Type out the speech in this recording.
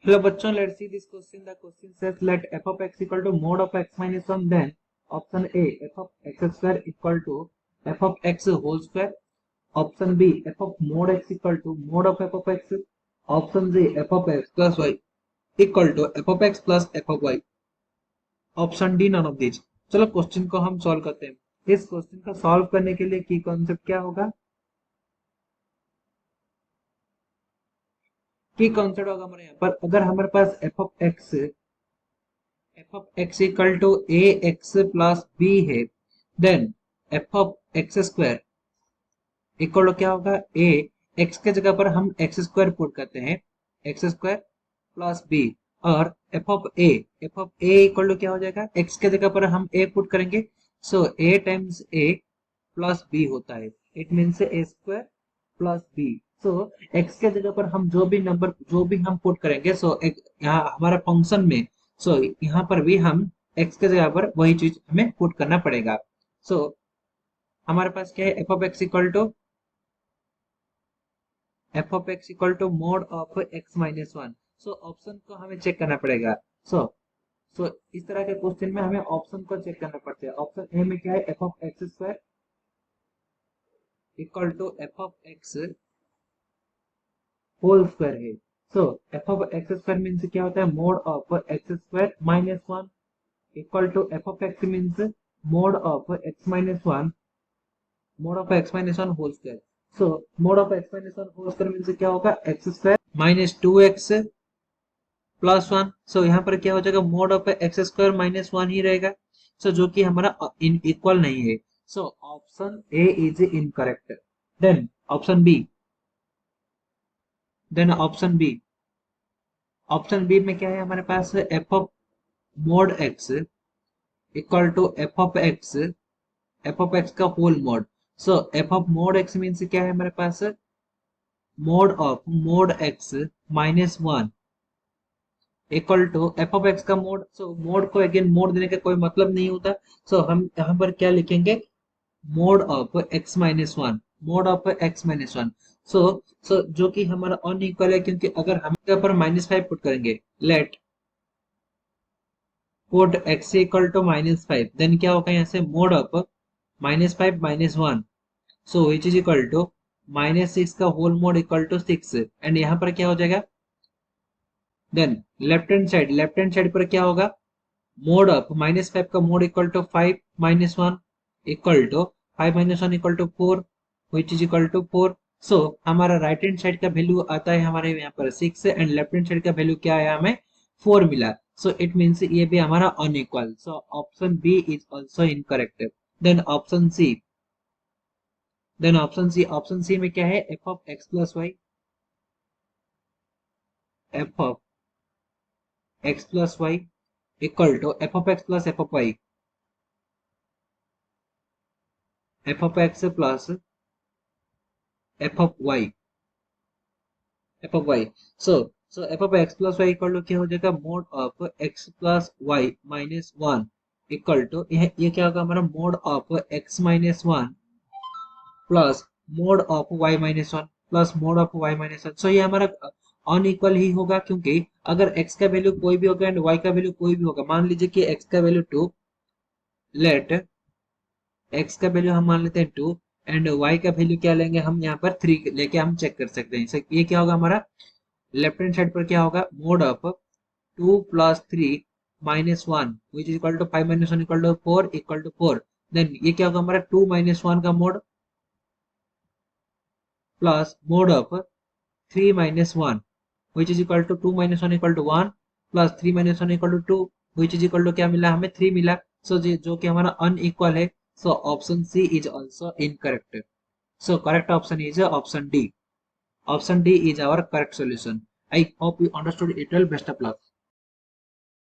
Hello bachcho, let's see this question. The question says let f of x equal to mod of x minus 1, then option A f of x square equal to f of x whole square, option B f of mod x equal to mod of f of x, option C f of x plus y equal to f of x plus f of y, option D none of these. चलो question को हम solve करते हैं। इस question को solve करने के लिए की कॉन्सेप्ट क्या होगा, की कॉन्सेप्ट होगा हमारे यहाँ पर, अगर हमारे पास f of x equal to a x plus b है, then f of x square equal to क्या होगा, a x के जगह पर हम एक्स स्क्वायर पुट करते हैं, एक्स स्क्वायर प्लस बी, और f of a equal to क्या हो जाएगा, x के जगह पर हम a पुट करेंगे, सो a times a plus b होता है, it means a square plus b। So x के जगह पर हम जो भी नंबर जो भी हम पुट करेंगे, सो यहाँ हमारा फंक्शन में, सो यहाँ पर भी हम x के जगह पर वही चीज हमें पुट करना पड़ेगा। सो हमारे पास क्या है, f of x equal to mod of x minus 1। So option को हमें चेक करना पड़ेगा। सो इस तरह के क्वेश्चन में हमें ऑप्शन को चेक करना पड़ता है। ऑप्शन ए में क्या है, f of x square equal to f of x whole square है। So f of x square means क्या होता है, mod of x square minus 1 equal to f of x means mod of x minus 1, mod of x minus 1 whole square. So mod of x minus 1 whole square means क्या होगा, x square minus 2x plus 1। So यहाँ पर क्या हो जाएगा, mod of x square minus 1 ही रहेगा, so जो कि हमारा इक्वल नहीं है। So option A is incorrect. Then option B, option B में क्या है हमारे पास, f of mod x equal to f of x का whole mod. So f of mod x means क्या है हमारे पास, mod of mod x minus 1 equal to f of x का मोड। सो मोड को अगेन मोड देने का कोई मतलब नहीं होता, सो हम यहाँ पर क्या लिखेंगे, mode of x minus 1, mod of x minus 1। सो जो कि हमारा अनइक्वल है, क्योंकि अगर हम यहाँ पर माइनस 5 पुट करेंगे, let put x equal to minus 5, then क्या होगा यहाँ से, mod of minus 5 minus 1, so which is equal to minus 6 का whole mod equal to 6, and यहाँ पर क्या हो जाएगा, देन लेफ्ट हैंड साइड पर क्या होगा, मोड ऑफ माइनस 5 का mod equal to 5 minus 1 equal to 5 minus 1 equal to 4, which is equal to 4। So हमारा राइट हैंड साइड का वैल्यू आता है हमारे यहाँ पर 6, एंड लेफ्ट हैंड साइड का वैल्यू क्या है, हमें 4 मिला। सो इट मीन्स ये भी हमारा unequal. So option B is also incorrect. Then option C, option C में क्या है, F of X plus Y, F of X plus Y equal to F of X plus F of Y, F of X plus F of Y, F of Y. So F of X plus Y equal to क्या हो जाएगा, mod of X plus Y minus 1 equal to ये क्या होगा हमारा, mod of X minus 1 plus mod of Y minus 1 plus mod of Y minus 1। So ये हमारा unequal ही होगा, क्योंकि अगर x का वैल्यू कोई भी होगा एंड y का वैल्यू कोई भी होगा, मान लीजिए कि x का वैल्यू 2, लेट x का वैल्यू हम मान लेते हैं 2, एंड y का वैल्यू क्या लेंगे हम यहाँ पर 3 लेके हम चेक कर सकते हैं। ये क्या होगा हमारा, लेफ्ट हैंड साइड पर क्या होगा, mod of 2 plus 3 minus 1 which is equal to 5 minus 1 equal to 4 equal to 4। Then ये क्या होगा हमारा 2 माइनस 1 का mod plus mod of 3 minus 1 which is equal to 2 minus 1 equal to 1 plus 3 minus 1 equal to 2 which is equal to क्या मिला हमें 3 मिला। सो जो कि हमारा अनइक्वल है, so option C is also incorrect. So correct option is option D. Option D is our correct solution. I hope you understood it well. Best of luck.